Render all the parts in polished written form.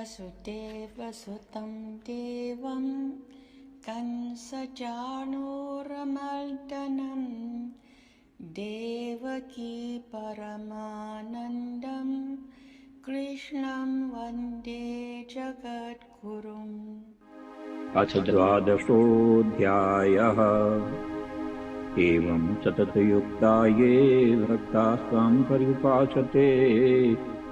वसुदेवसुतं देवं कंसचाणूरमर्दनं देवकी परमानन्दं कृष्णं वन्दे जगद्गुरुम्। अथ द्वादशोऽध्यायः। एवं सततयुक्ता ये भक्ताः स्वां पर्युपासते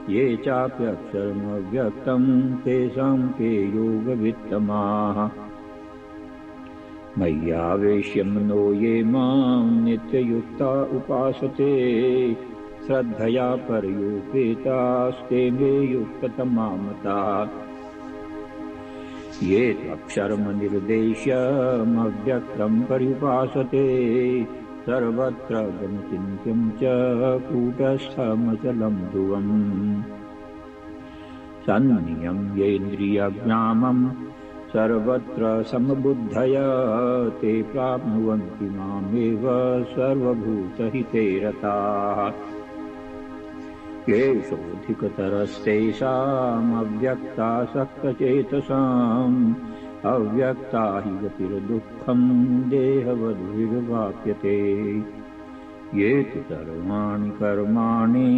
ये चाप्यक्षरमव्यक्तं तेषां के योगवित्तमाः। मय्यावेश्य मनो ये मां नित्ययुक्ता उपासते श्रद्धया परयोपेतास्ते मे युक्ततमा मताः। ये त्वक्षरमनिर्देश्यमव्यक्तं पर्युपासते सर्वत्र गमचिन्त्यं च कूटस्थमचलं ध्रुवम्। सन्नियम्येन्द्रियग्रामं सर्वत्र समबुद्धया ते प्राप्नुवन्ति मामेव सर्वभूतहिते रताः। येषोऽधिकतरस्तेषामव्यक्तासक्तचेतसाम् अव्यक्ता हि गतिर्दुःखं देहवद्भिर्वाप्यते। ये तु सर्वाणि कर्माणि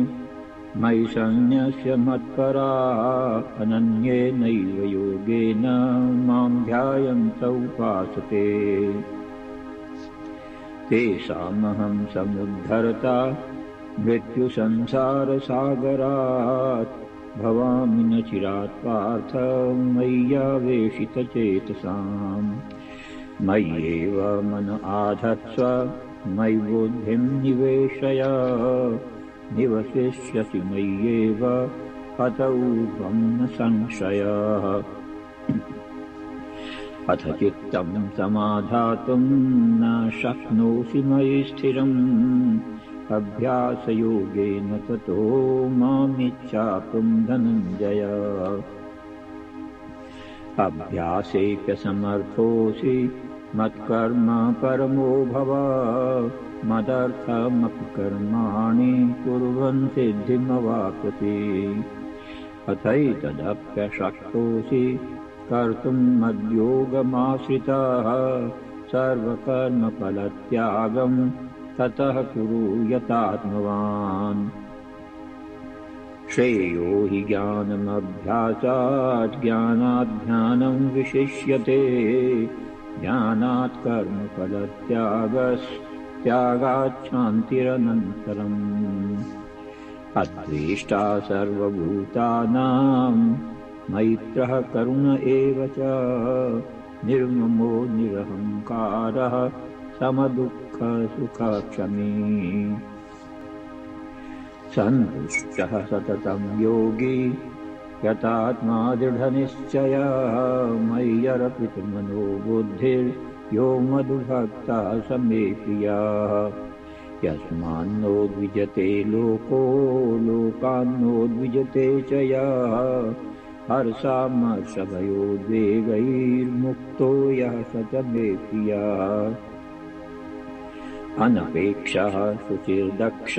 मयि सन्न्यस्य मत्परा अनन्येनैव योगेन मां ध्यायन्त उपासते तेषामहं समुद्धरता मृत्युसंसारसागरात् भवामि न चिरात् पार्थ मय्यावेशितचेतसाम्। मय्येव मन आधत्स्व मयि बुद्धिं निवेशय निवसिष्यसि मय्येव अत ऊर्ध्वं न संशयः। अथ चित्तं समाधातुं न शक्नोषि मयि स्थिरम् अभ्यासयोगेन ततो मामिच्छाप्तुं धनञ्जय। अभ्यासेऽप्यसमर्थोऽसि मत्कर्म परमो भव मदर्थमपि कर्माणि कुर्वन् सिद्धिमवाप्स्यसि। अथैतदप्यशक्तोऽसि कर्तुं मद्योगमाश्रितः सर्वकर्मफलत्यागं ततः कुरु यतात्मवान्। श्रेयो हि ज्ञानमभ्यासात् ज्ञानात् ध्यानं विशिष्यते ज्ञानात् कर्मफलत्यागात् शान्तिरनन्तरम्। अद्वेष्टा सर्वभूतानां मैत्रः करुण एव च निर्ममो निरहङ्कारः समदुःखसुखक्षमी। सन्तुष्टः सततं योगी यतात्मा दृढनिश्चयः मय्यर्पितमनो बुद्धिर्यो मद्भक्तः स मे प्रियः। यस्मान्नो द्विजते लोको लोकान्नो च यः हर्षामर्षभयोद्वेगैर्मुक्तो यः स च मे प्रियः। अनपेक्षः शुचिर्दक्ष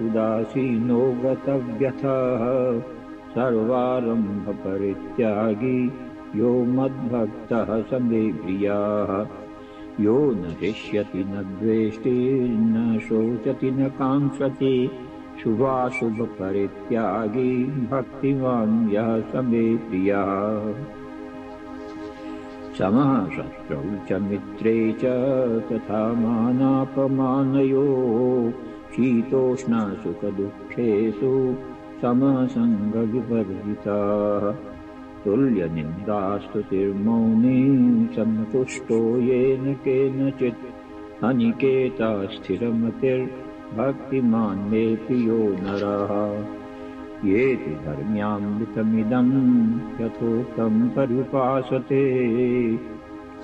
उदासीनो गतव्यथः सर्वारम्भपरित्यागी यो मद्भक्तः स मे प्रियः। यो न हृष्यति न द्वेष्टि न शोचति न काङ्क्षति शुभाशुभपरित्यागी भक्तिमान् यः स मे प्रियः। समः शत्रौ च मित्रे च तथा मानापमानयोः शीतोष्णसुखदुःखेषु समः सङ्गविवर्जितः। तुल्यनिन्दास्तुतिर्मौनी सन्तुष्टो येन केनचित् अनिकेतः स्थिरमतिर्भक्तिमान् मे प्रियो नरः। ये तु धर्म्यामृतमिदं यथोक्तं पर्युपासते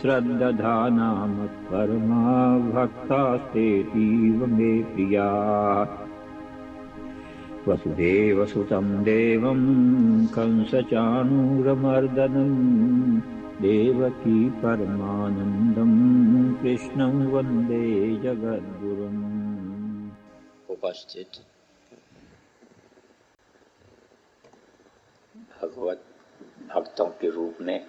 श्रद्दधाना मत्परमा भक्तास्तेतीव मे प्रियाः। वसुदेवसुतं देवं कंसचाणूरमर्दनं देवकी परमानन्दं कृष्णं वन्दे जगद्गुरुम्। उपस्थित भगवत भक्तों के रूप में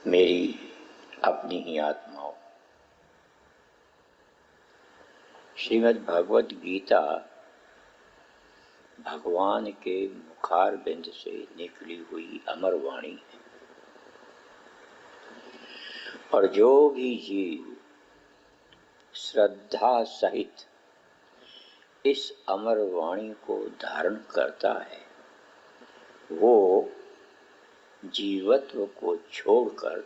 मेरी अपनी ही आत्माओं। श्रीमद् भगवद गीता भगवान के मुखारबिंद से निकली हुई अमर वाणी है, और जो भी जीव श्रद्धा सहित इस अमर वाणी को धारण करता है, वो जीवत्व को छोड़कर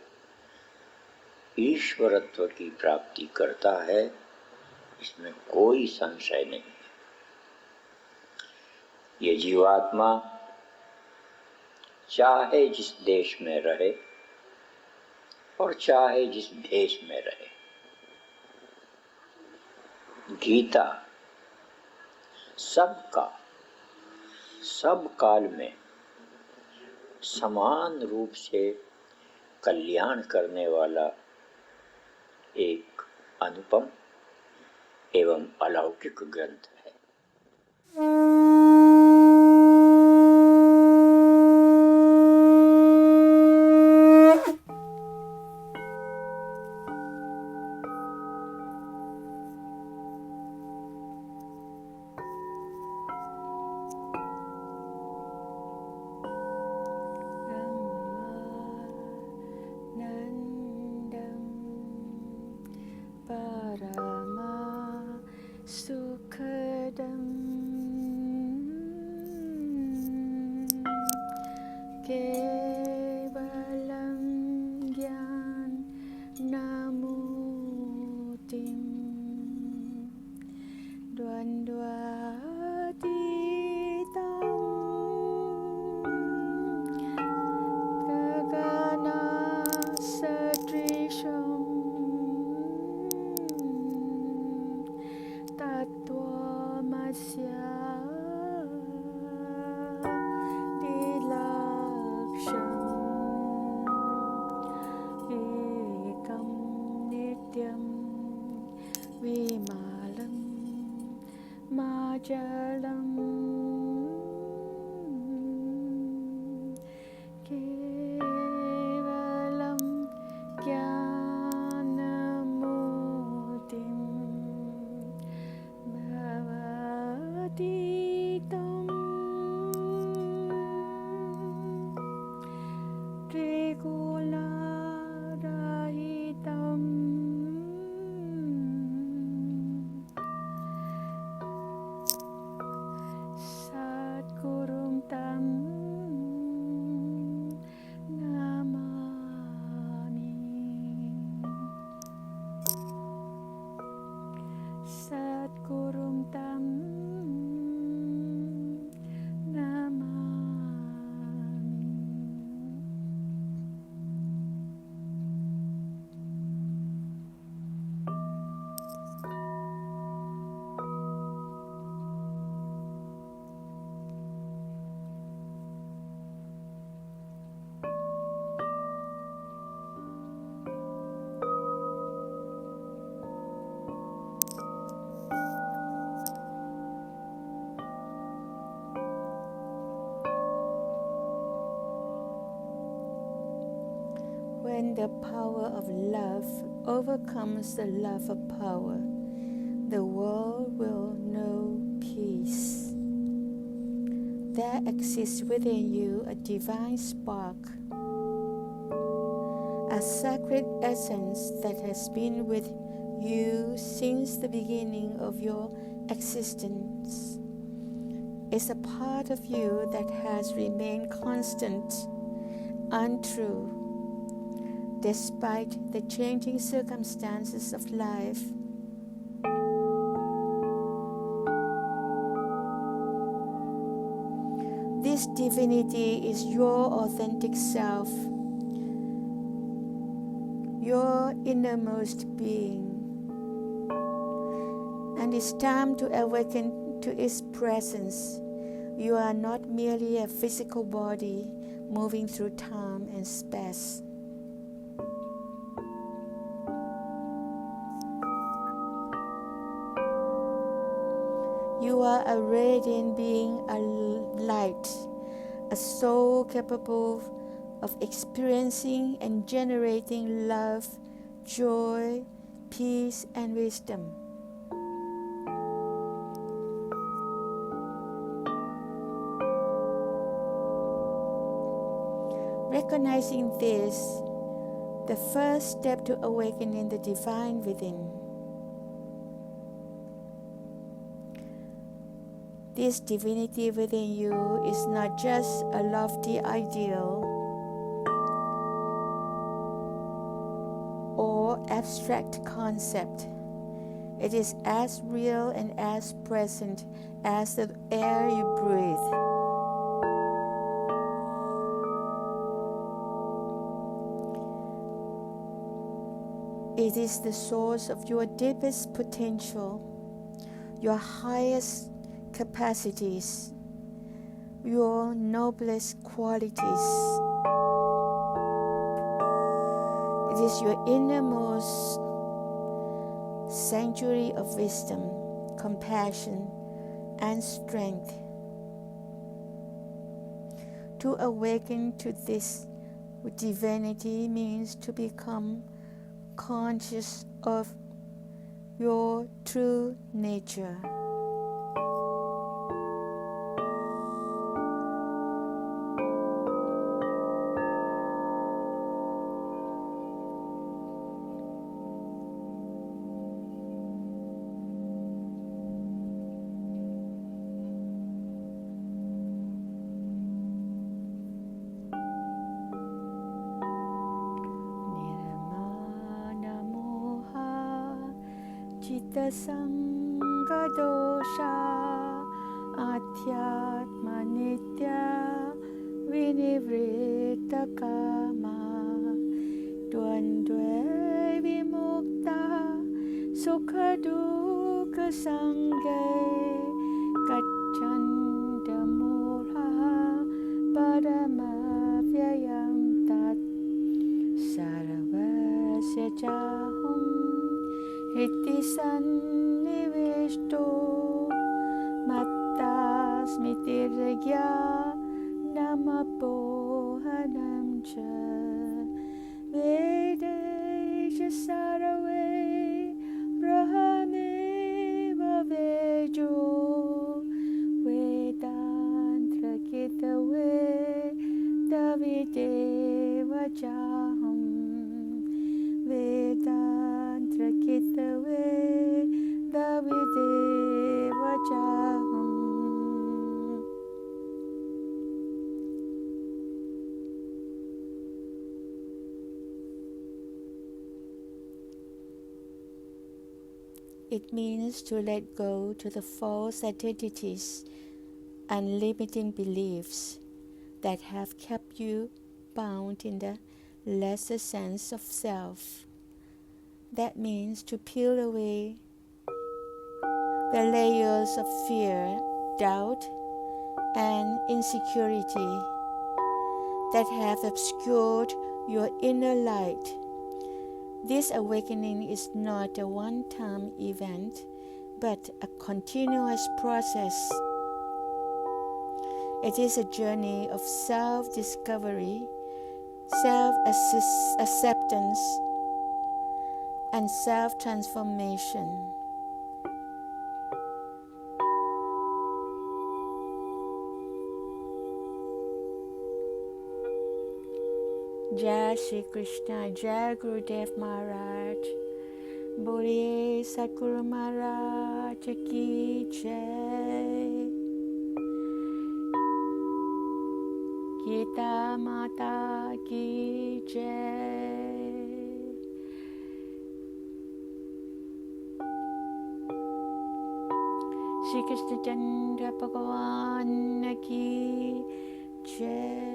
ईश्वरत्व की प्राप्ति करता है, इसमें कोई संशय नहीं है। ये जीवात्मा चाहे जिस देश में रहे और चाहे जिस भेष में रहे, गीता सबका सब काल में समान रूप से कल्याण करने वाला एक अनुपम एवं अलौकिक ग्रंथ है। When the power of love overcomes the love of power, the world will know peace. There exists within you a divine spark, a sacred essence that has been with you since the beginning of your existence. It's a part of you that has remained constant, untrue, despite the changing circumstances of life. This divinity is your authentic self, your innermost being, and it's time to awaken to its presence. You are not merely a physical body moving through time and space. You are a radiant being, a light, a soul capable of experiencing and generating love, joy, peace, and wisdom. Recognizing this, the first step to awakening the divine within. This divinity within you is not just a lofty ideal or abstract concept. It is as real and as present as the air you breathe. It is the source of your deepest potential, your highest capacities, your noblest qualities. It is your innermost sanctuary of wisdom, compassion, and strength. To awaken to this divinity means to become conscious of your true nature. Chitta Sangha Dosha Adhyatma Nitya Vinivritta Kama Dvandve Vimukta Sukha Dukkha Sanghe Gacchanta Mula Padama Vyayam Tat Saravasya Chahum Iti sannivishto matta smitiregya namapohanam cha vedesha sarave rahameva vejo vedantra kitave davideva chaham Vedantra Kitave Davideva Chaham. It means to let go to the false identities and limiting beliefs that have kept you bound in the lesser sense of self. That means to peel away the layers of fear, doubt, and insecurity that have obscured your inner light. This awakening is not a one-time event, but a continuous process. It is a journey of self-discovery, self-acceptance, and self-transformation. Jai Shri Krishna, Jai Gurudev Maharaj, Bole Satguru Maharaj Ki Jai, Geeta Mata Ki Jai, Shri Krishna Chandra Bhagwan Ki Jai.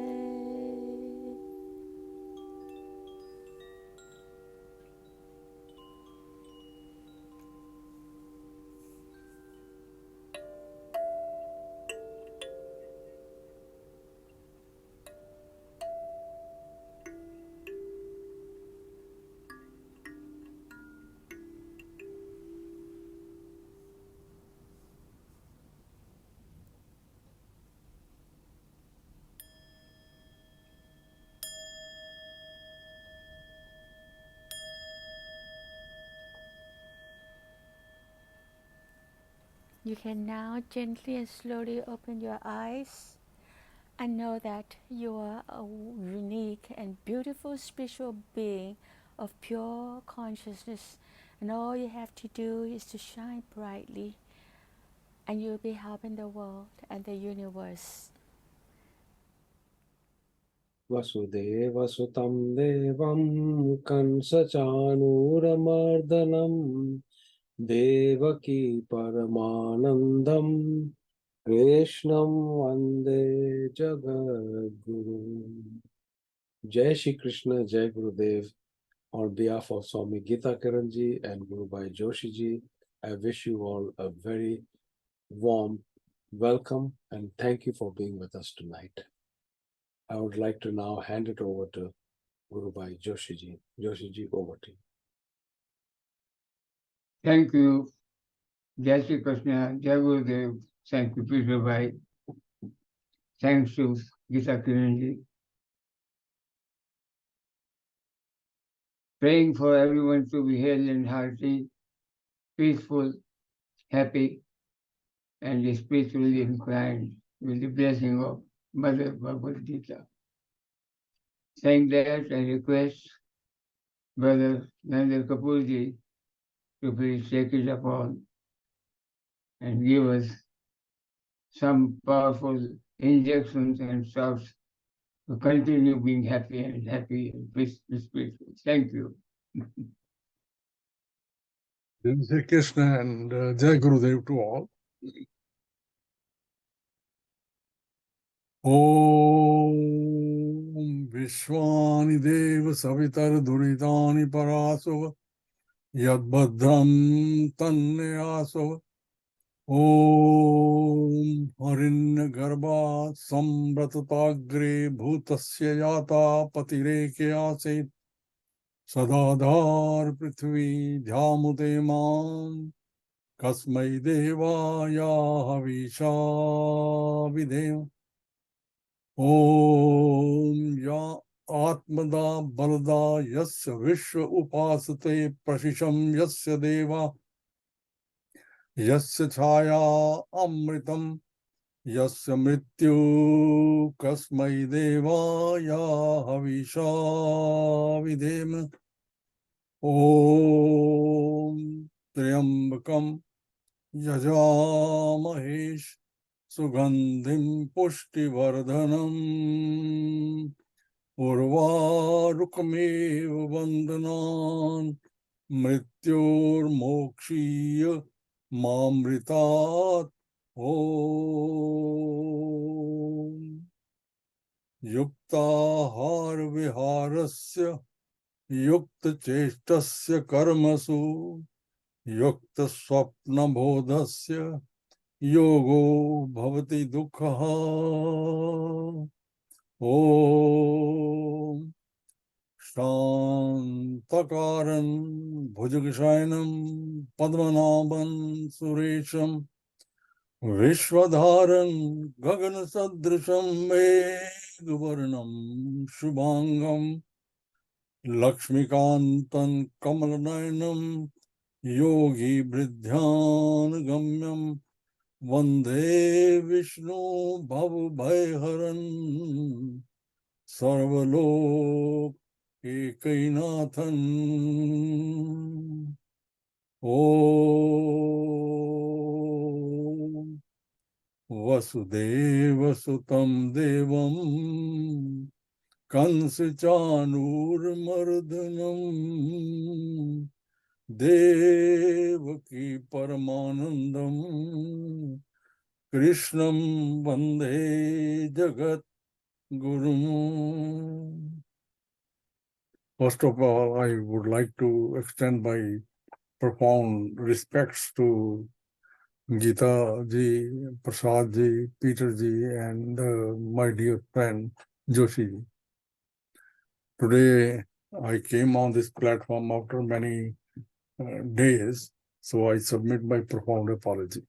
You can now gently and slowly open your eyes and know that you are a unique and beautiful spiritual being of pure consciousness, and all you have to do is to shine brightly, and you'll be helping the world and the universe. Vasudeva Sutam Devam Kansachanuramardanam Devaki Paramanandam Krishnam Vande Jagadguru. Jai Shri Krishna, Jai Gurudev. On behalf of Swami Geeta Kiran ji and Guru Bhai Joshi ji, I wish you all a very warm welcome and thank you for being with us tonight. I would like to now hand it over to Guru Bhai Joshi ji. Joshi ji, over to you. Thank you, Jai Shri Krishna, Jai Gurudev. Thank you, Peter Bhai. Thanks to Geeta Kiran ji. Praying for everyone to be healthy and hearty, peaceful, happy, and spiritually inclined with the blessing of Mother Bhagavad Gita. Saying that, I request Brother Nandar Kapoor ji to please take it upon and give us some powerful injections and shouts to continue being happy and spiritual. Thank you. Jai Krishna and Jai Gurudev to all. Om Vishwani Deva Savitar Duritani Parasava Yadbhadram Tanne Asava Om Harinya Garbha Sambratatagre Bhutasya Yata Patireke Asit Sadadhar Prithvi Dhyamute Mam Kasmai Devaya Havisha Videva Om Ya Atmada Balada Yasya Vishwa Upasate Prashisham Yasya Deva Yasya Chaya Amritam Yasya Mrityu Kasmai Devaya Havisha Videma Om Triambakam Yajamahesh Sugandhim Pushtivardhanam Urvarukamev Vandanan Mrityur Mokshiya Mamritat Om Yuktahar Viharasya Yukta Cheshtasya Karmasu Yukta Swapna Bodhasya Yogo Bhavati Dukha Om Shantakaran Bhujagashayanam Padmanabhan Suresham Vishwadharan Gagana Sadrisham Megvarnam Shubhangam Lakshmikantan Kamalanayanam Yogi Bridhyan Gamyam Vande Vishnu Bhavu Bhaiharan Sarvalok Ekainathan Om Vasudeva Sutam Devam Kansichanur Mardhanam Devaki Paramanandam Krishnam Vande Jagat Guru. First of all, I would like to extend my profound respects to Geeta ji, Prasad ji, Peter ji, and my dear friend Joshi ji. Today, I came on this platform after many days, so I submit my profound apology.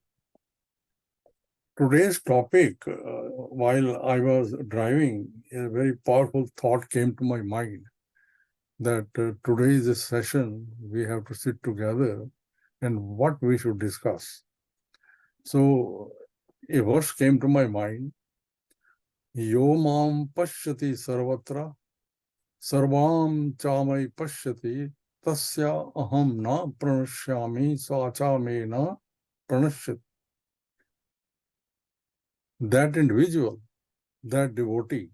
Today's topic, while I was driving, a very powerful thought came to my mind that today is a session we have to sit together and what we should discuss. So a verse came to my mind. Yo mam pashyati sarvatra sarvam chamai pashyati tasya aham na pranashyami sacha me na pranashyati. That individual, that devotee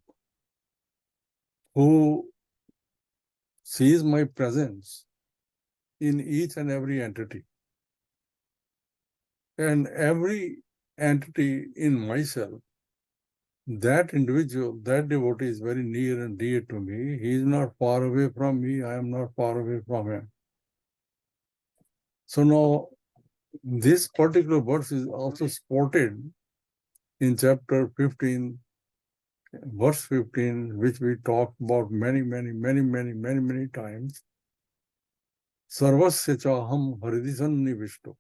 who sees my presence in each and every entity, and every entity in myself, that individual, that devotee is very near and dear to me. He is not far away from me. I am not far away from him. So now, this particular verse is also supported in chapter 15, verse 15, which we talked about many times. Sarvasya chaham hridisan nivishto.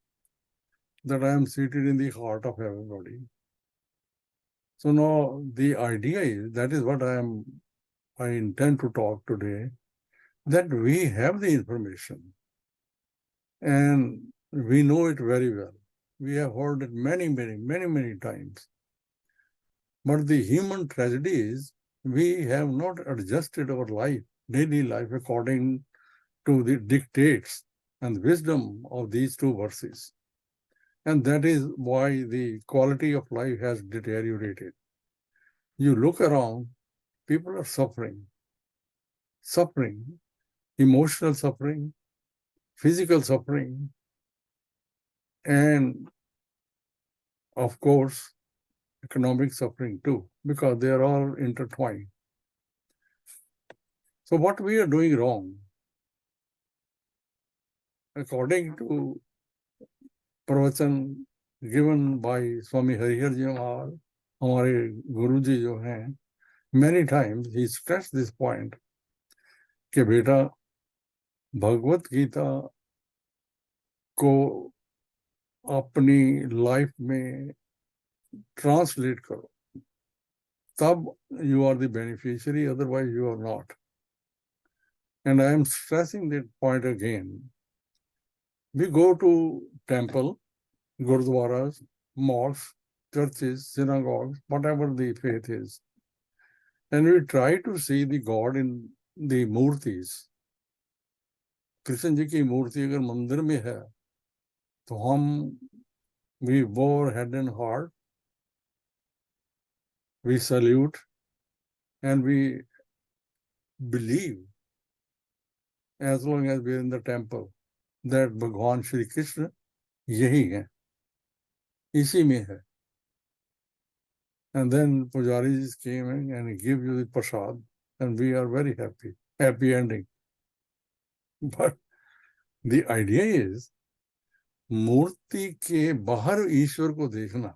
That I am seated in the heart of everybody. So now the idea is, that is what I intend to talk today, that we have the information and we know it very well. We have heard it many times. But the human tragedy is, we have not adjusted our life, daily life, according to the dictates and wisdom of these two verses. And that is why the quality of life has deteriorated. You look around, people are suffering, emotional suffering, physical suffering, and of course, economic suffering too, because they are all intertwined. So what we are doing wrong, according to प्रवचन given by Swami Harihar ji और हमारे गुरु जी जो हैं, many times he stressed this point कि बेटा भगवत गीता को अपनी life में ट्रांसलेट करो, तब you are the beneficiary, otherwise you are not. And I am stressing that point again. We go to temple, gurdwaras, mosques, churches, synagogues, whatever the faith is, and we try to see the God in the murtis. Krishna ji की मूर्ति अगर मंदिर में है तो हम we bow head and heart, we salute, and we believe, as long as we are in the temple, that भगवान श्री कृष्ण यही है, इसी में है. And then Pujaris came in and give you the prasad, and we are very happy ending. But the idea is, मूर्ति के बाहर ईश्वर को देखना,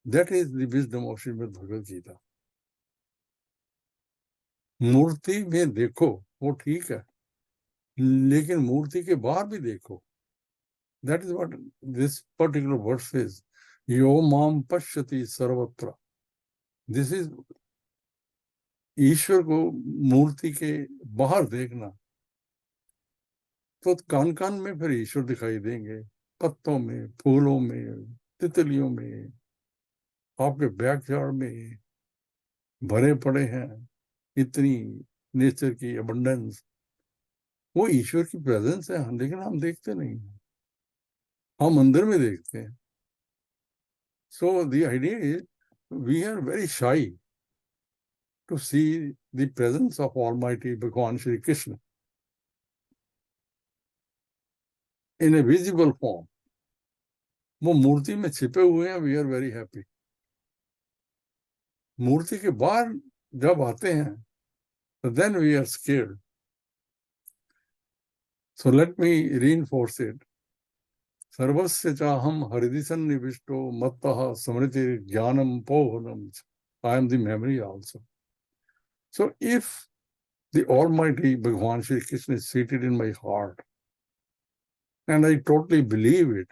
that is the wisdom of Srimad Bhagavad Gita. मूर्ति में देखो, वो ठीक है, लेकिन मूर्ति के बाहर भी देखो. That is what this particular verse says. Yo mam pashyati sarvatra. This is ईश्वर को मूर्ति के बाहर देखना. तो कान कान में फिर ईश्वर दिखाई देंगे, पत्तों में, फूलों में, तितलियों में, आपके बैकयार्ड में भरे पड़े हैं इतनी नेचर की अबंडेंस. वो ईश्वर की प्रेजेंस है, लेकिन हम देखते नहीं, हम अंदर में देखते हैं. So the idea is, we are very shy to see the presence of Almighty Bhagwan Shri Krishna in a visible form. वो मूर्ति में छिपे हुए हैं, we are very happy. मूर्ति के बाहर जब आते हैं, so then we are scared. So let me reinforce it. सर्वस्य चाहम हृदि सन्निविष्टो मत्तः स्मृति ज्ञानम पोहनम. I am the memory also. So if the Almighty Bhagwan Shri Krishna is seated in my heart, and I totally believe it,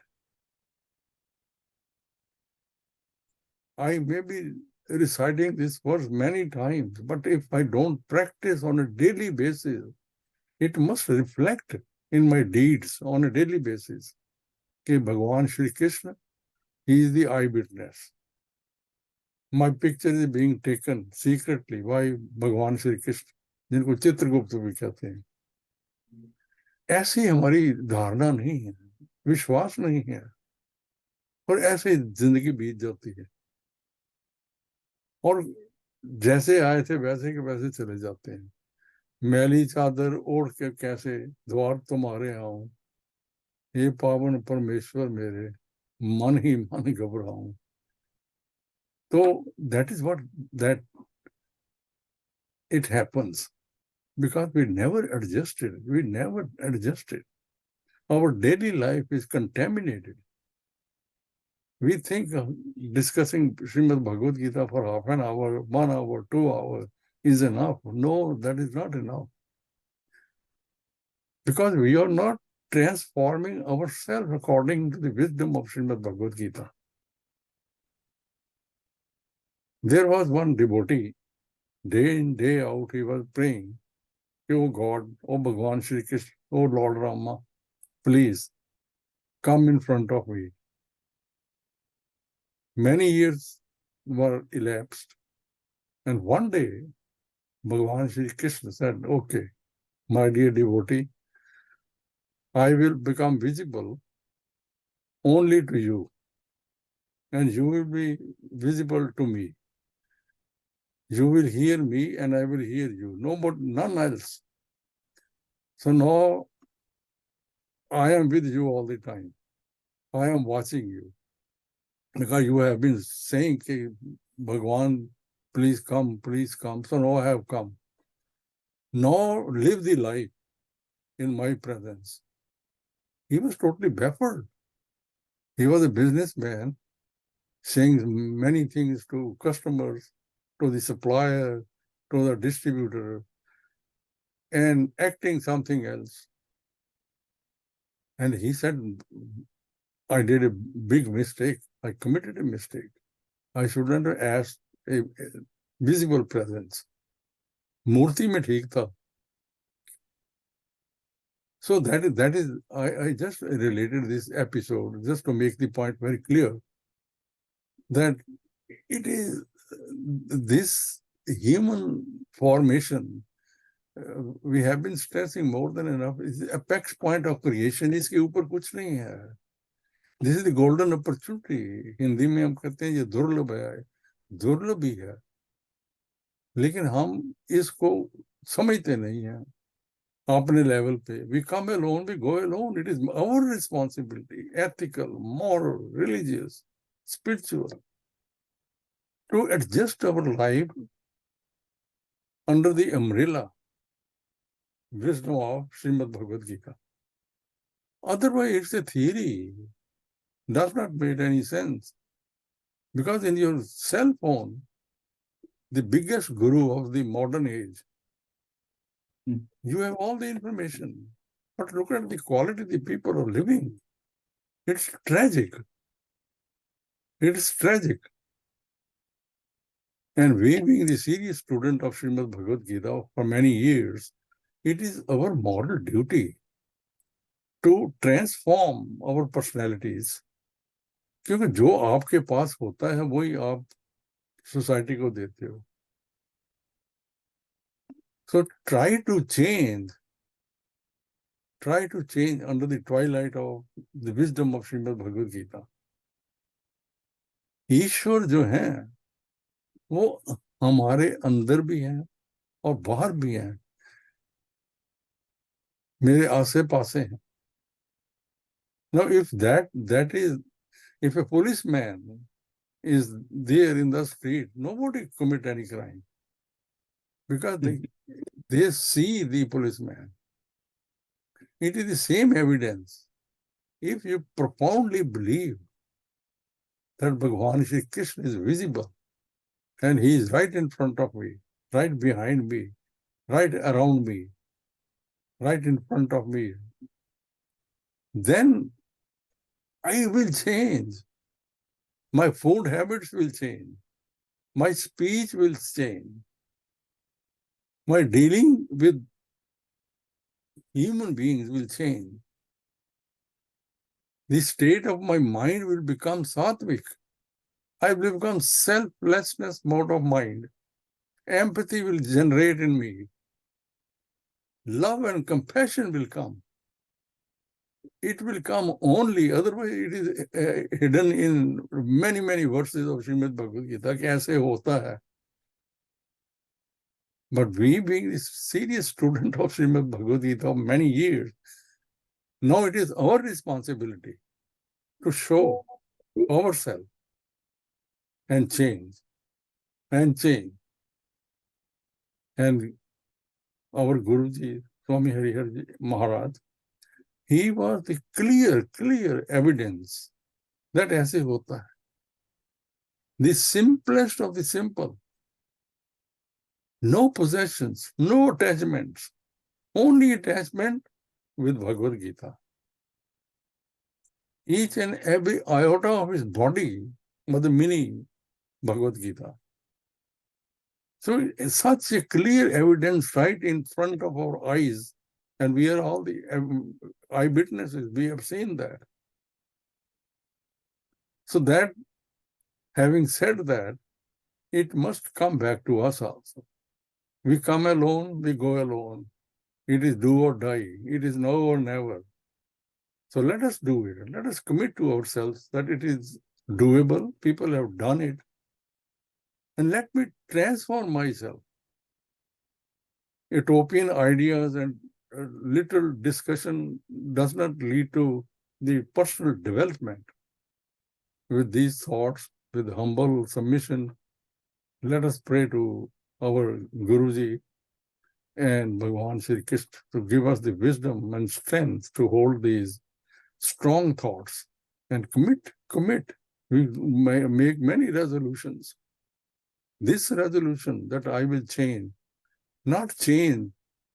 I may be reciting this verse many times, but if I don't practice on a daily basis, it must reflect in my deeds on a daily basis कि भगवान Shri Krishna He is the eyewitness. My picture is being taken secretly by भगवान श्री कृष्ण, जिनको चित्रगुप्त भी कहते हैं. ऐसी हमारी धारणा नहीं है, विश्वास नहीं है, और ऐसे जिंदगी बीत जाती है, और जैसे आए थे वैसे के वैसे चले जाते हैं. मैली चादर ओढ़ के कैसे द्वार तुम्हारे आऊं, हे पावन परमेश्वर मेरे, मन ही मन घबराऊं. So that is what that it happens, because we never adjusted. We never adjusted. Our daily life is contaminated. We think of discussing Srimad Bhagavad Gita for half an hour, 1 hour, 2 hours is enough. No, that is not enough. Because we are not transforming ourselves according to the wisdom of Srimad Bhagavad Gita. There was one devotee, day in, day out, he was praying, "Oh God, oh Bhagwan Shri Krishna, oh Lord Rama, please come in front of me." Many years were elapsed, and one day Bhagwan Shri Krishna said, "Okay, my dear devotee, I will become visible only to you, and you will be visible to me. You will hear me, and I will hear you. None else. So now I am with you all the time. I am watching you. Because you have been saying, Bhagwan, please come, please come. So now I have come. Now live the life in my presence." He was totally baffled. He was a businessman, saying many things to customers, to the supplier, to the distributor, and acting something else. And he said, "I did a big mistake. I committed a mistake. I shouldn't have asked a visible presence. Murti mein theek tha." So that is I just related this episode just to make the point very clear that it is this human formation we have been stressing more than enough is the apex point of creation. इसके ऊपर कुछ नहीं है. This is the golden opportunity. Hindi में हम कहते हैं ये दुर्लभ है, दुर्लभ ही है, लेकिन हम इसको समझते नहीं हैं अपने लेवल पे. We come alone, we go alone. It is our responsibility, ethical, moral, religious, spiritual, to adjust our life under the umbrella wisdom of Srimad Bhagavad Gita. Otherwise, it's a theory. Does not make any sense. Because in your cell phone, the biggest guru of the modern age, you have all the information. But look at the quality the people are living. It's tragic. It's tragic. And we, being the serious student of Srimad Bhagavad Gita for many years, it is our moral duty to transform our personalities. क्योंकि जो आपके पास होता है वही आप society को देते हो. So try to change under the twilight of the wisdom of Srimad Bhagavad Gita. ईश्वर जो है वो हमारे अंदर भी है और बाहर भी है, मेरे आसे पासे हैं. Now if a policeman is there in the street, nobody commit any crime because they see the policeman. It is the same evidence. If you profoundly believe that Bhagwan Shri Krishna is visible and he is right in front of me, right behind me, right around me, right in front of me, then I will change. My food habits will change. My speech will change. My dealing with human beings will change. the state of my mind will become sattvic. I will become selflessness mode of mind. Empathy will generate in me. Love and compassion will come. It will come only, otherwise it is hidden in many, many verses of Srimad Bhagavad Gita. Kaise hota hai. But we, being a serious student of Srimad Bhagavad Gita of many years, now it is our responsibility to show ourselves and change. And our Guruji, Swami Hariharji Maharaj, he was the clear evidence that aise hota hai. The simplest of the simple. No possessions, no attachments, only attachment with Bhagavad Gita. Each and every iota of his body was the meaning Bhagavad Gita. So such a clear evidence right in front of our eyes, and we are all the eyewitnesses. We have seen that. So that, having said that, it must come back to us also. We come alone, we go alone. It is do or die. It is now or never. So let us do it. Let us commit to ourselves that it is doable. People have done it. And let me transform myself. Utopian ideas and little discussion does not lead to the personal development. With these thoughts, with humble submission, let us pray to our Guruji and Bhagavan Sri Krishna to give us the wisdom and strength to hold these strong thoughts and commit. We may make many resolutions. This resolution that I will change, not change,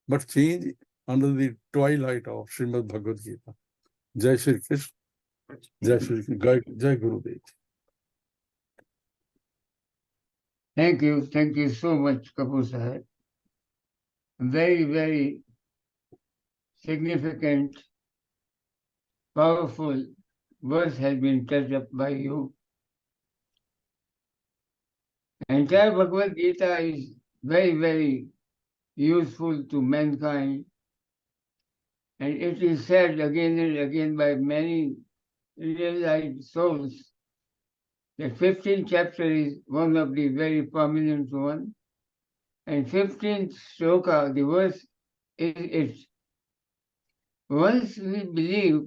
but change under the twilight of Srimad Bhagavad Gita. Jai Shri Krishna, Jai Shri Krishna, Jai Gurudev. Thank you so much, Kapoor Sahib. Very significant, powerful verse has been touched up by you. Entire Bhagavad Gita is very useful to mankind, and it is said again and again by many realized souls that 15th chapter is one of the very prominent one, and 15th shloka, the verse is it. Once we believe,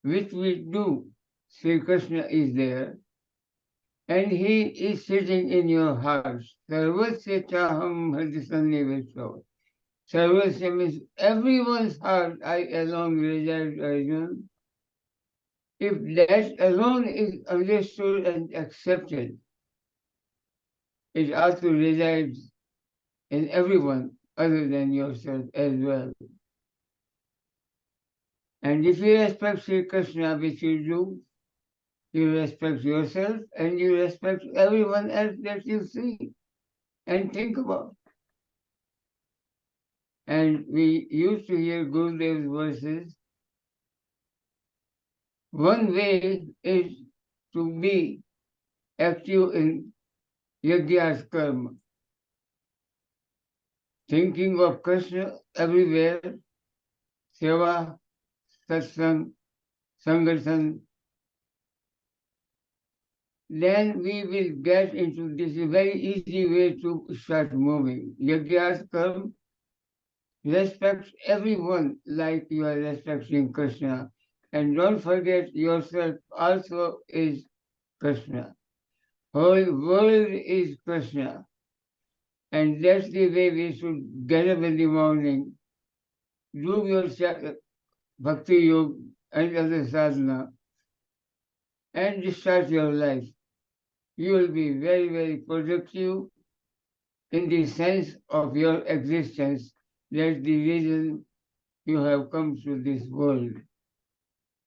which we do, Sri Krishna is there, and he is sitting in your heart. Sarvasya chaham hridisannivesho. Sarvasya means everyone's heart, I alone reside, Arjuna. If that alone is understood and accepted, it also resides in everyone other than yourself as well. And if you respect Sri Krishna, which you do, you respect yourself and you respect everyone else that you see and think about. And we used to hear Gurudev's verses. One way is to be active in yajna's karma, thinking of Krishna everywhere, seva, satsang, sangathan. Then we will get into this very easy way to start moving. Yajna's karma, respect everyone like you are respecting Krishna. And don't forget yourself also is Krishna. Whole world is Krishna. And that's the way we should get up in the morning, do your bhakti yoga and other sadhana, and start your life. You will be very productive in the sense of your existence. That's the reason you have come to this world.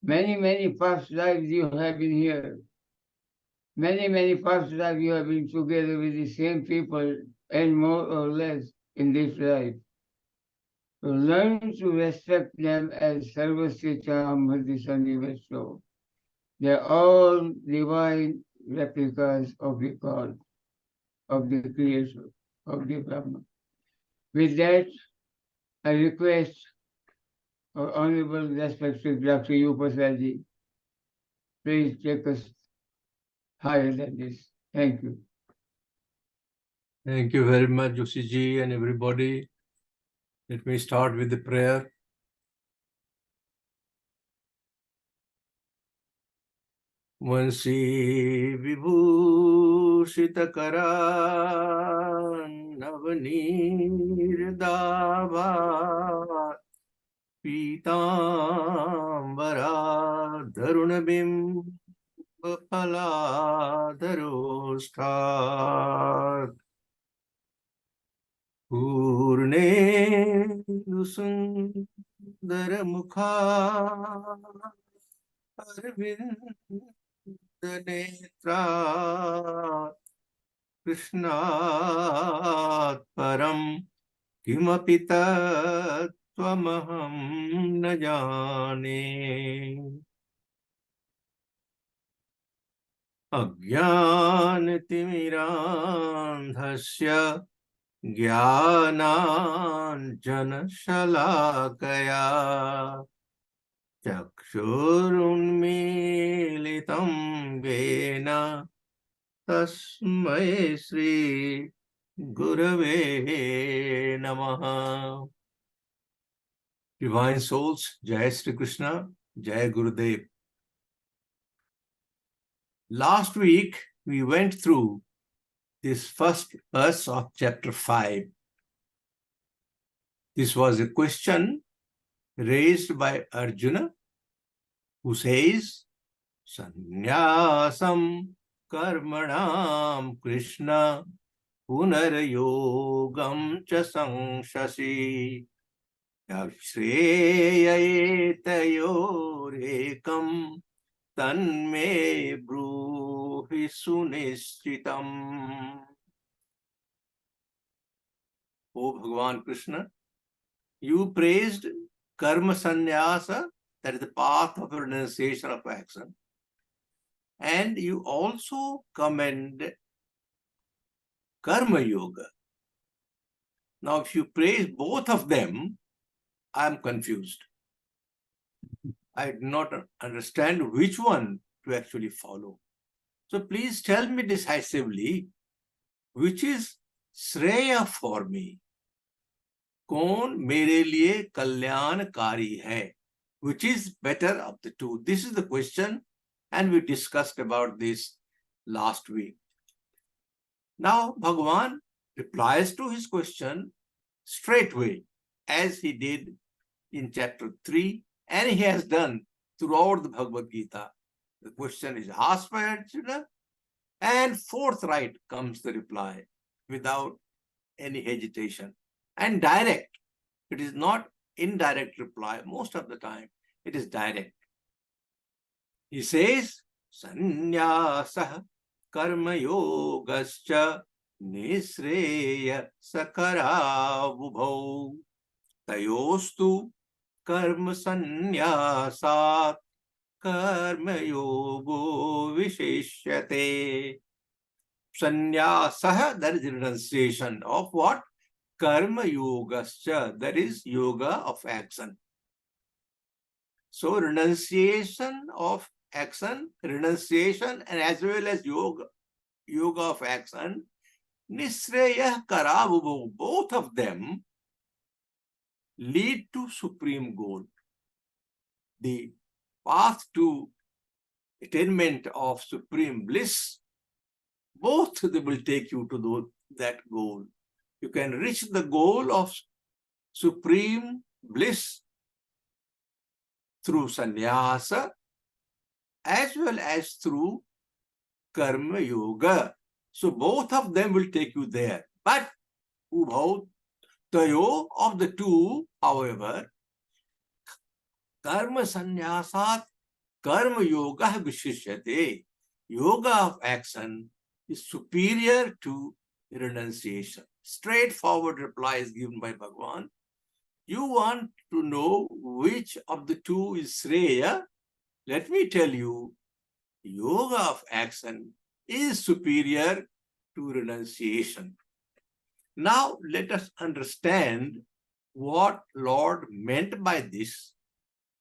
Many past lives you have been here. Many past lives you have been together with the same people and more or less in this life. So learn to respect them as Sarvasya Chaham Hridisannivesho. They are all divine replicas of the God, of the Creator, of the Brahma. With that, I request our Honorable Respected Dr. U. Prasadji, please take us higher than this. Thank you. Thank you very much, Joshi ji and everybody. Let me start with the prayer. Vansi Vibhushita Navani Dava Pitambara Dharunabim Paladharostat Purne Sundara Mukha Arvindanetra Krishnat Param Kimapi Tattvamaham na jane Ajnanatimirandhasya Jnananjanashalakaya Chakshurunmilitam Vena Tasmai Shri Gurave Namaha. Divine souls, Jai Shri Krishna, Jai Gurudev. Last week, we went through this first verse of chapter 5. This was a question raised by Arjuna, who says, Sannyasam karmanam Krishna punarayogam cha samshasi Shreyayetayorekam tanme bruhi sunishchitam. O Bhagwan Krishna, you praised karma sannyasa, that is the path of renunciation of action, and you also commend karma yoga. Now, if you praise both of them, I am confused. I do not understand which one to actually follow. So please tell me decisively, which is Shreya for me? कौन मेरे लिए कल्याणकारी है? Which is better of the two? This is the question, and we discussed about this last week. Now, Bhagavan replies to his question straightway, as he did in chapter 3, and he has done throughout the Bhagavad Gita. The question is asked by Arjuna, and forthright comes the reply without any hesitation. And direct. It is not indirect reply. Most of the time, it is direct. He says, Sannyasah karma yogascha nisreya sakara vubhau tayostu karma sannyasat karma yogo visheshyate. Sannyasah, that is the renunciation of what? Karma yogascha, that is yoga of action. So renunciation of action, renunciation and as well as yoga of action, nisreya karavubu, both of them lead to supreme goal. The path to attainment of supreme bliss, both they will take you to that goal. You can reach the goal of supreme bliss through sannyasa as well as through karma yoga. So both of them will take you there. But ubhav tayo, of the two, however, karma sannyasat karma yoga vishishyate. Yoga of action is superior to renunciation. Straightforward reply is given by Bhagavan. You want to know which of the two is Shreya? Let me tell you, yoga of action is superior to renunciation. Now let us understand what Lord meant by this.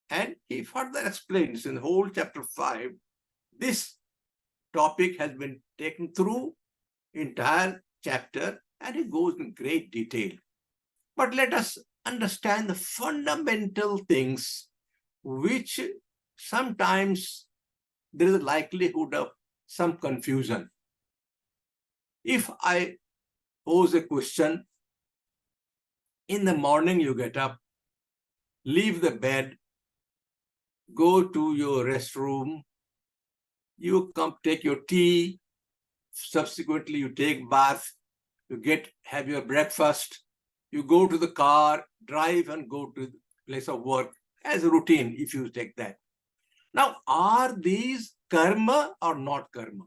And he further explains in the whole chapter 5, this topic has been taken through entire chapter and it goes in great detail. But let us understand the fundamental things which sometimes there is a likelihood of some confusion. If I pose a question, in the morning you get up, leave the bed, go to your restroom, you come take your tea, subsequently you take bath, you have your breakfast, you go to the car, drive and go to the place of work as a routine if you take that. Now, are these karma or not karma?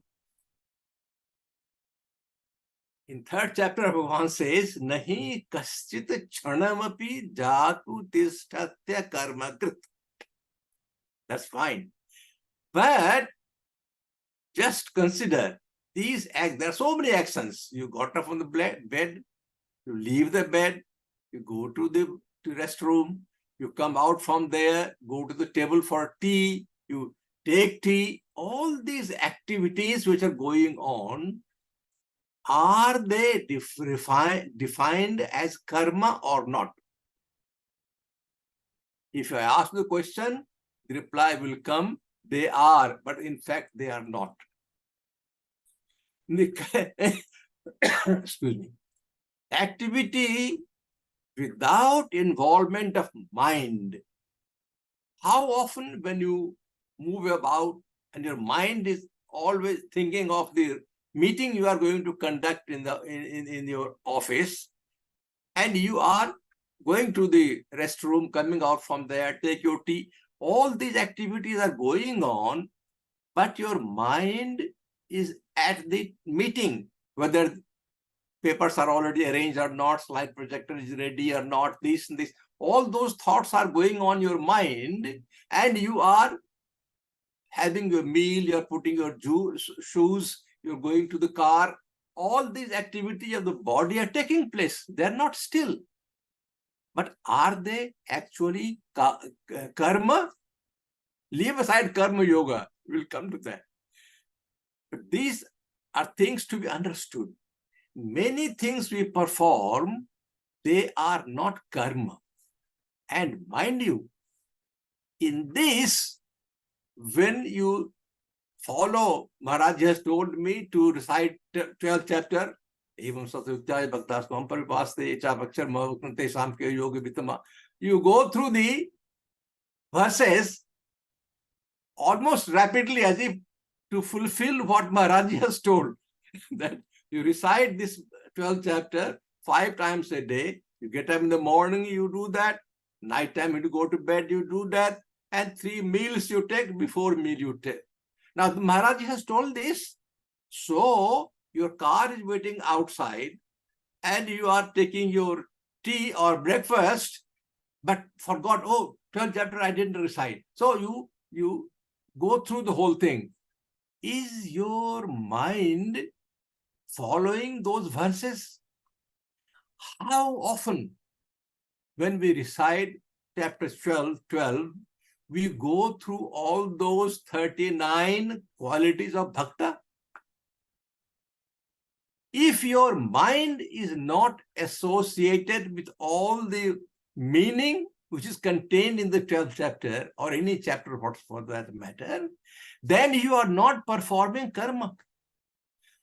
In third chapter, Bhagwan says, Nahi kaschit chanamapi jatu tishtatya karma krit. That's fine. But just consider these acts. There are so many actions. You got up from the bed, you leave the bed, you go to the restroom, you come out from there, go to the table for tea, you take tea. All these activities which are going on, are they defined as karma or not? If I ask the question, the reply will come, they are, but in fact they are not. Excuse me. Activity without involvement of mind. How often when you move about and your mind is always thinking of the meeting you are going to conduct in your office, and you are going to the restroom, coming out from there, take your tea, all these activities are going on, but your mind is at the meeting, whether papers are already arranged or not, slide projector is ready or not, this and this, all those thoughts are going on your mind, and you are having your meal, you're putting your shoes, you're going to the car. All these activities of the body are taking place. They're not still. But are they actually karma? Leave aside karma yoga. We'll come to that. But these are things to be understood. Many things we perform, they are not karma. And mind you, in this, when you follow, Maharaj has told me to recite 12th chapter, you go through the verses almost rapidly as if to fulfill what Maharaj has told. That you recite this 12th chapter 5 times a day. You get up in the morning, you do that. Night time, when you go to bed, you do that. And 3 meals you take, before meal you take. Now, the Maharaj has told this. So, your car is waiting outside and you are taking your tea or breakfast, but forgot, 12th chapter I didn't recite. So, you go through the whole thing. Is your mind following those verses? How often, when we recite chapter 12, we go through all those 39 qualities of bhakta? If your mind is not associated with all the meaning which is contained in the 12th chapter, or any chapter for that matter, then you are not performing karma.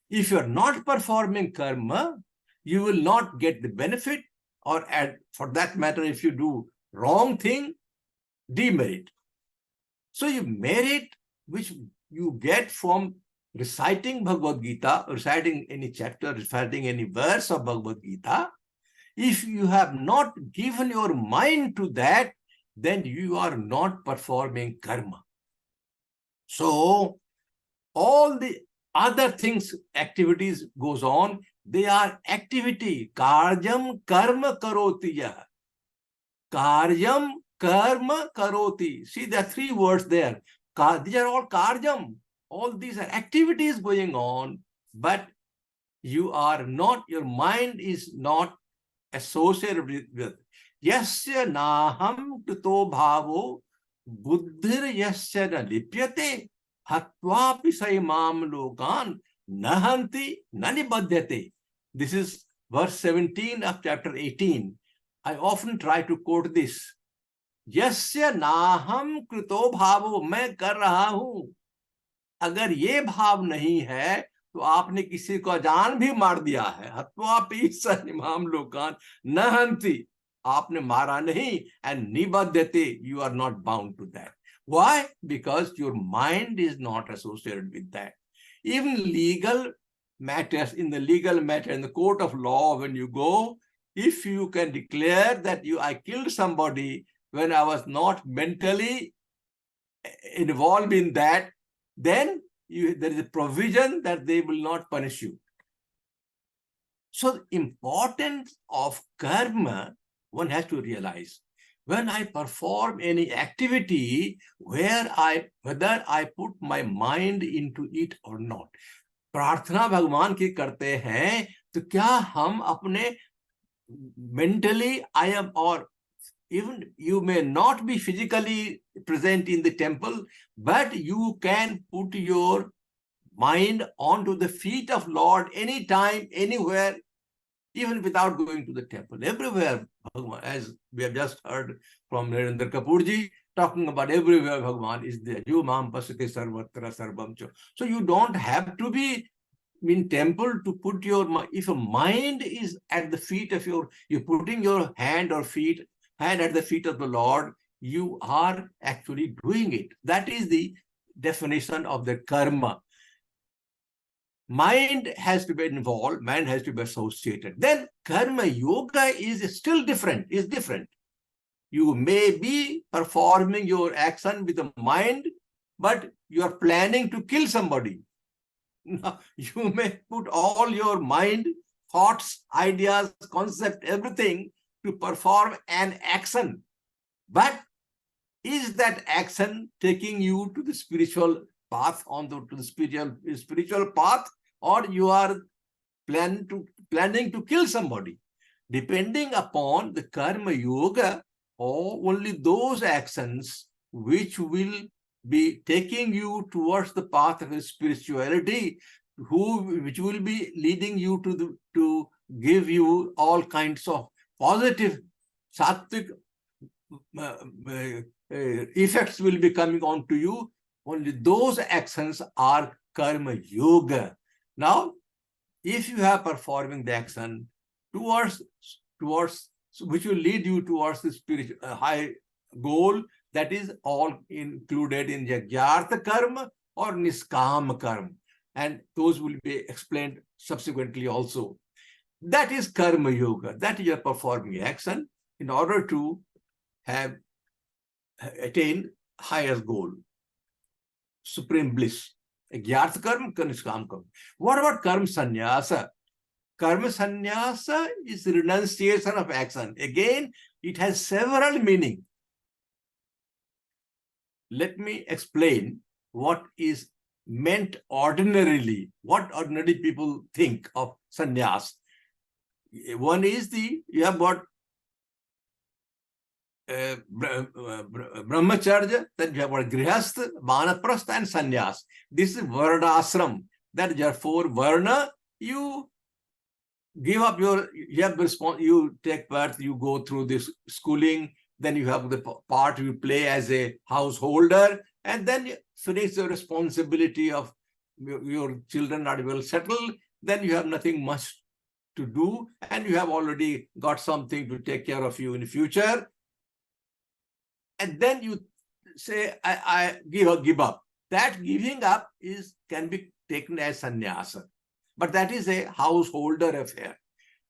If you are not performing karma, you will not get the benefit, or for that matter, if you do wrong thing, demerit. So you merit which you get from reciting Bhagavad Gita, reciting any chapter, reciting any verse of Bhagavad Gita. If you have not given your mind to that, then you are not performing karma. So all the other things, activities goes on, they are activity. Karyam karma karoti yah. Karyam karma karoti. See, there are 3 words there. These are all karyam. All these are activities going on, but you are not, your mind is not associated with. Yasya naham tuto bhavo buddhir yasya na lipyate hatvapi saimam lokan nahanti nanibadhyate. This is verse 17 of chapter 18. I often try to quote this. Yasya naham krito bhavo, मैं कर रहा हूं. अगर ये भाव नहीं है तो आपने किसी को जान भी मार दिया है. हत्वापि सनिमाम लोकान नहंति, आपने मारा नहीं. And निबध्यते, you are not bound to that. Why? Because your mind is not associated with that. Even legal matters, in the legal matter, in the court of law, when you go, if you can declare that I killed somebody when I was not mentally involved in that, then there is a provision that they will not punish you. So the importance of karma, one has to realize. When I perform any activity, whether I put my mind into it or not. प्रार्थना भगवान की करते हैं तो क्या हम अपने mentally, I am, or even you may not be physically present in the temple, but you can put your mind onto the feet of Lord anytime, anywhere, even without going to the temple. Everywhere, as we have just heard from Narendra Kapoorji, talking about everywhere Bhagavan is there. You mam pasate sarvatra sarvam cho. So you don't have to be in temple to put your mind. If a mind is at the feet of you're putting your hand at the feet of the Lord, you are actually doing it. That is the definition of the karma. Mind has to be involved, mind has to be associated. Then karma yoga is still different, is different. You may be performing your action with the mind, but you are planning to kill somebody. Now, you may put all your mind, thoughts, ideas, concept, everything to perform an action. But is that action taking you to the spiritual path, to the spiritual path, or you are planning to kill somebody? Depending upon the karma yoga, or only those actions which will be taking you towards the path of spirituality, which will be leading you to give you all kinds of positive sattvic effects will be coming on to you. Only those actions are karma yoga. Now, if you are performing the action towards which will lead you towards the spiritual high goal, that is all included in Yagyartha karma or Niskam karma. And those will be explained subsequently also. That is karma yoga. That you are performing action in order to attain highest goal, supreme bliss. Yagyartha karma, Niskam karma. What about karma sannyasa? Karma sannyasa is renunciation of action. Again, it has several meanings. Let me explain what is meant ordinarily, what ordinary people think of sannyas. One is you have got brahmacharya, then you have got grihastha, vanaprastha, and sannyas. This is varnashram. That is your 4 varna. You give up you take birth, you go through this schooling, then you have the part you play as a householder, and then you finish the responsibility of your children are well settled, then you have nothing much to do, and you have already got something to take care of you in the future. And then you say, I give up. That giving up can be taken as sannyasa. But that is a householder affair.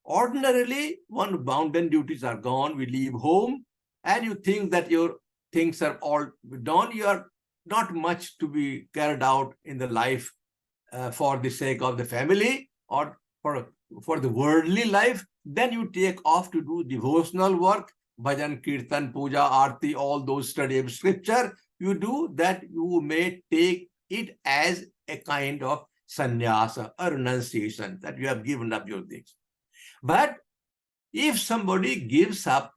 Ordinarily, one bounden duties are gone, we leave home, and you think that your things are all done. You are not much to be carried out in the life for the sake of the family or for the worldly life. Then you take off to do devotional work, bhajan, kirtan, puja, arti, all those study of scripture. You do that, you may take it as a kind of sannyasa or renunciation, that you have given up your things. But if somebody gives up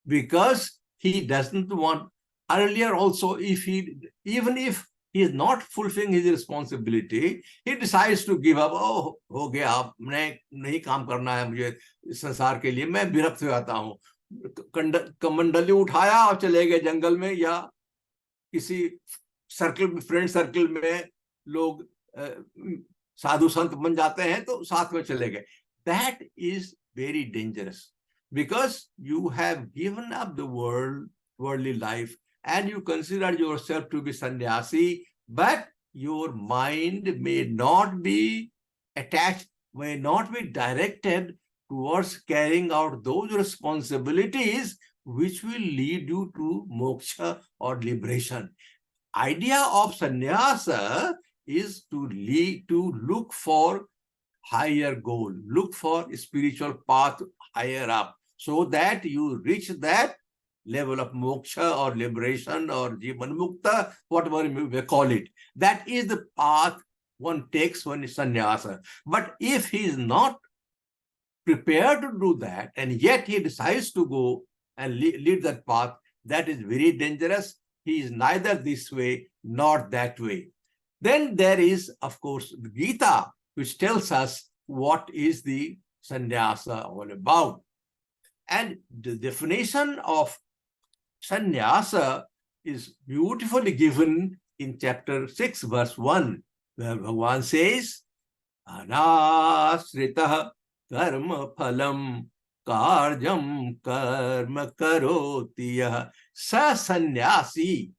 because he doesn't want, earlier also, even if he is not fulfilling his responsibility, he decides to give up. Oh, हो गया, अब मैं नहीं काम करना है मुझे संसार के लिए, मैं विरक्त हो जाता हूँ, कमंडली उठाया और चले गए जंगल में, या किसी सर्कल, फ्रेंड सर्कल में लोग साधु संत बन जाते हैं तो साथ में चले गए. That is very dangerous, because you have given up the worldly life and you consider yourself to be sannyasi, but your mind may not be attached, may not be directed towards carrying out those responsibilities which will lead you to moksha or liberation. Idea of sannyasa is to look for higher goal, look for spiritual path higher up, so that you reach that level of moksha or liberation or jivan mukta, whatever you may call it. That is the path one takes when it's sannyasa. But if he is not prepared to do that, and yet he decides to go and lead that path, that is very dangerous. He is neither this way nor that way. Then there is, of course, the Gita, which tells us what is the sannyasa all about. And the definition of sannyasa is beautifully given in chapter 6, verse 1, where Bhagwan says, Anasritah karma phalam karjam karma karoti yah sa sannyasi.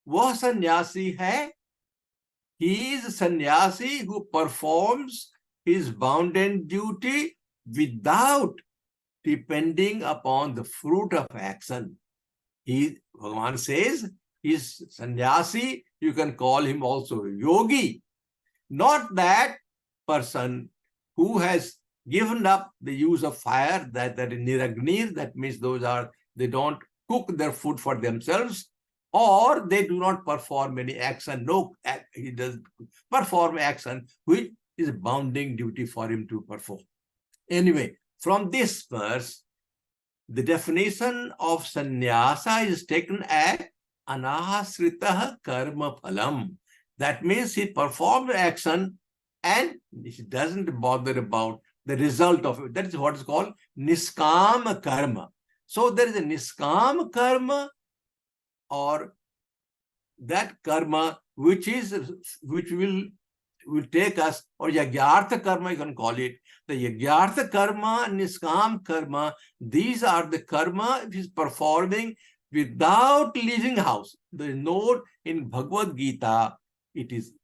वह sannyasi hai. He is a sannyasi who performs his bounden duty without depending upon the fruit of action. Bhagavan says, he's sannyasi, you can call him also yogi. Not that person who has given up the use of fire, that is niragnir, that means they don't cook their food for themselves, or they do not perform any action. No, he does perform action which is a bounden duty for him to perform. Anyway, from this verse, the definition of sannyasa is taken as anahasritah karma phalam. That means he performs action and he doesn't bother about the result of it. That is what is called niskama karma. So there is a niskama karma, or that karma which will take us, or yagyartha karma you can call it. The yagyartha karma, niskam karma, these are the karma which is performing without leaving house. There is no, in Bhagavad Gita, it is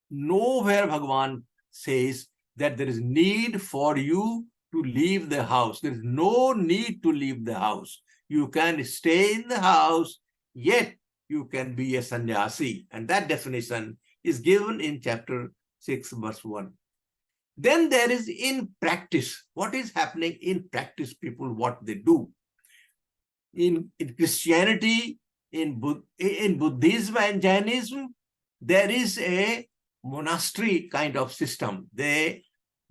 nowhere Bhagavan says that there is need for you to leave the house. There is no need to leave the house. You can stay in the house, yet you can be a sannyasi. And that definition is given in chapter 6, verse 1. Then there is in practice. What is happening in practice, people, what they do? In Christianity, in Buddhism and Jainism, there is a monastery kind of system. They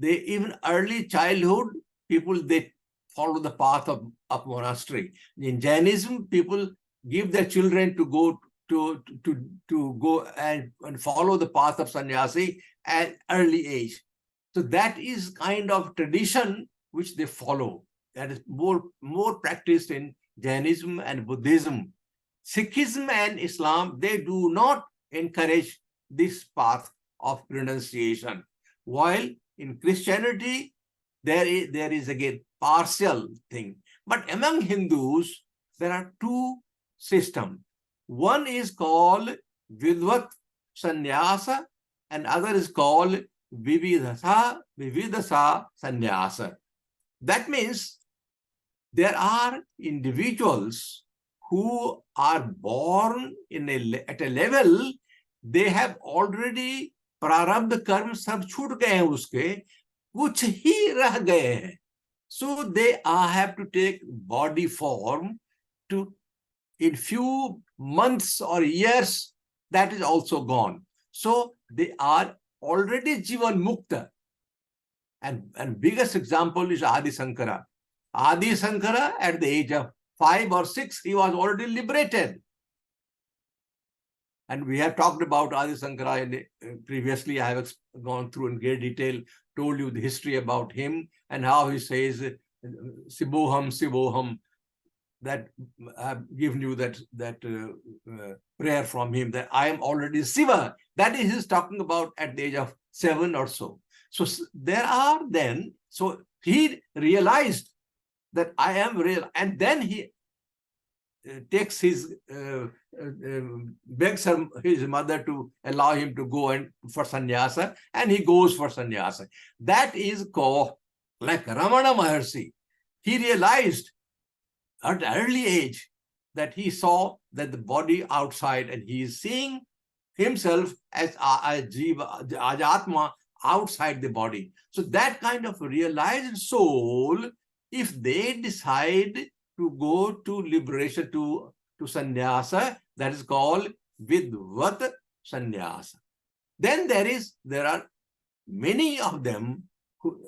even early childhood, people, they follow the path of monastery. In Jainism, people give their children to go and follow the path of sannyasi at early age. So that is kind of tradition which they follow. That is more practiced in Jainism and Buddhism. Sikhism and Islam, they do not encourage this path of renunciation. While in Christianity, there is again partial thing. But among Hindus, there are two systems. One is called Vidvat Sannyasa, and other is called Vividasa Sannyasa. That means there are individuals who are born at a level, they have already prarabdha karma sab chhut gaye hain uske, kuch hi rah gaye hain. So they have to take body form to, in few months or years, that is also gone. So they are already Jivan Mukta. And biggest example is Adi Sankara. Adi Sankara, at the age of 5 or 6, he was already liberated. And we have talked about Adi Sankara previously. I have gone through in great detail, told you the history about him and how he says, Sivoham, Sivoham, that I've given you that prayer from him, that I am already Siva. That is he's talking about at the age of 7 or so. So there are then, so he realized that I am real, and then he takes his, begs his mother to allow him to go for sannyasa, and he goes for sannyasa. That is called, like Ramana Maharshi. He realized at an early age that he saw that the body outside, and he is seeing himself as Jiva, Ajatma outside the body. So that kind of realized soul, if they decide to go to liberation, to sannyasa, that is called Vidvat sannyasa. Then there are many of them who,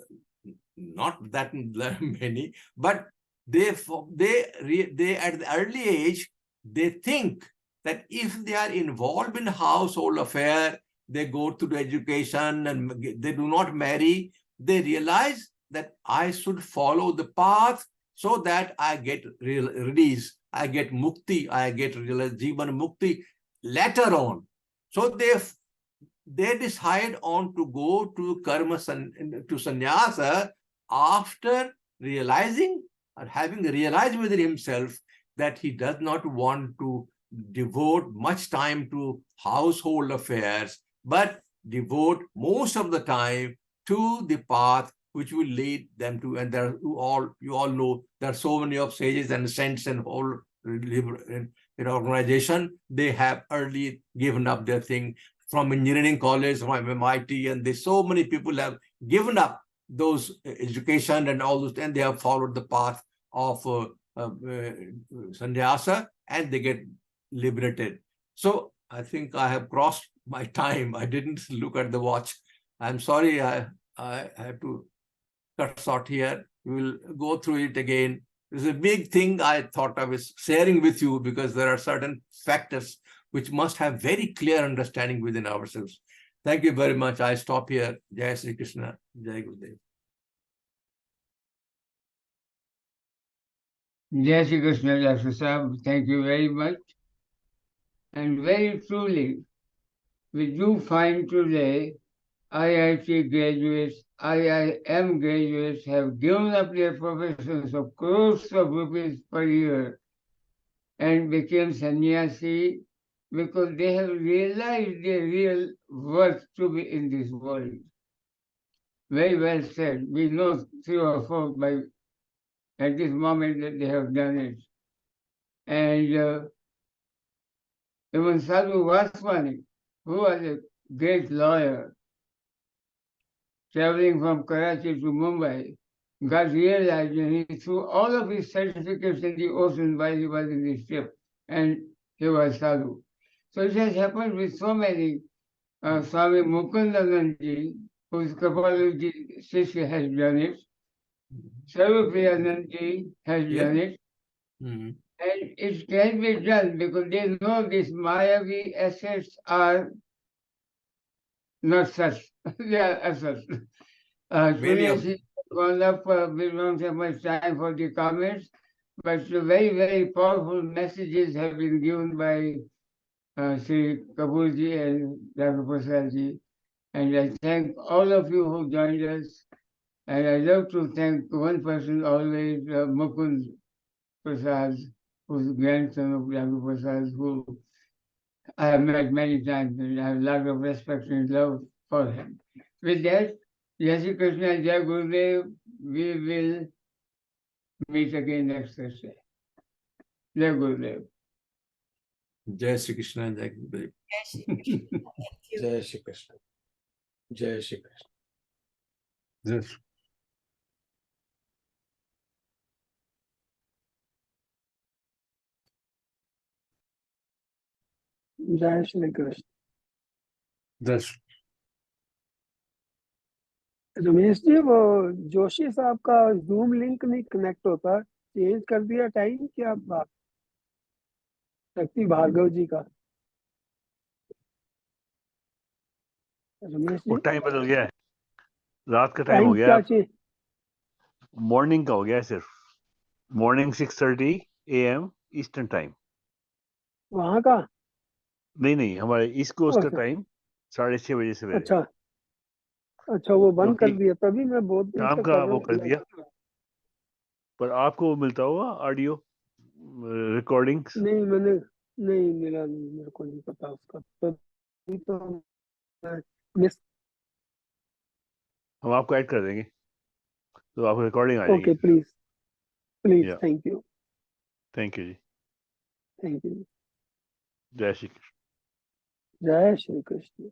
not that many, but they at the early age, they think that if they are involved in household affair, they go to the education and they do not marry, they realize that I should follow the path so that I get release, I get mukti, I get jivan mukti later on. So they decide on to go to karma, to sannyasa, after realizing or having realized within himself that he does not want to devote much time to household affairs, but devote most of the time to the path which will lead them to, and there you all know there are so many of sages and saints and whole organization, they have early given up their thing from engineering college, from MIT, and there's so many people have given up those education and all those, and they have followed the path of sannyasa, and they get liberated. So I think I have crossed my time. I didn't look at the watch. I'm sorry, I had to cut short here. We will go through it again. It's a big thing I thought I was sharing with you, because there are certain factors which must have very clear understanding within ourselves. Thank you very much. I stop here. Jai Sri Krishna. Jai Gurudev. Jai Shri Krishna, Dr. Sahib, thank you very much. And very truly, we do find today IIT graduates, IIM graduates have given up their professions of crores of rupees per year and became sannyasi because they have realized their real worth to be in this world. Very well said. We know 3 or 4 at this moment that they have done it. And even Sadhu Vaswani, who was a great lawyer, traveling from Karachi to Mumbai, got realized, and he threw all of his certificates in the ocean while he was in the ship, and he was sadhu. So it has happened with so many. Swami Mukundanandji, whose Kapaluji Shishya has done it. Sarvapriyanandji has done it. And it can be done because they know these Mayavi assets are not such. They are assets. Today has gone up, we don't have much time for the comments, but very, very powerful messages have been given by Sri Kapoorji and Dr. Prasadji. And I thank all of you who joined us. And I love to thank one person always, Mukund Prasad, who's the grandson of Dr. Prasad, who I have met many times, and I have a lot of respect and love for him. With that, Jai Shri Krishna, Jai Gurudev, we will meet again next Thursday. Jai Gurudev. Jai Shri Krishna, Jai Gurudev. Jai Shri Krishna. Jai Shri Krishna. Yes. जय Shri Krishna. Just Ramesh ji, वो जोशी साहब का zoom link नहीं connect होता, change कर दिया time क्या बात? शक्ति भार्गव जी का। रमेश वो जी, टाइम बदल गया है, रात का टाइम हो टाइम गया क्या है, चेंज? मॉर्निंग का हो गया है सिर्फ। Morning 6:30 AM eastern time. वहाँ का? नहीं, हमारे ईस्ट कोस्ट का अच्छा टाइम 6:30 बजे सवेरे, अच्छा अच्छा, वो बंद कर क्योंकि दिया, तभी मैं बहुत दिन शाम से का कर रहा वो कर दिया। हूँ। पर आपको मिलता होगा ऑडियो रिकॉर्डिंग्स। नहीं, मैंने नहीं मिला, नहीं, मेरे को नहीं पता उसका, तभी तो मैं मिस। हम आपको ऐड कर देंगे तो आपको रिकॉर्डिंग आ जाएगी ओके, फिर। प्लीज प्लीज, या थैंक यू, थैंक यू जी। Thank you. जय श्री कृष्ण। जय श्री कृष्ण।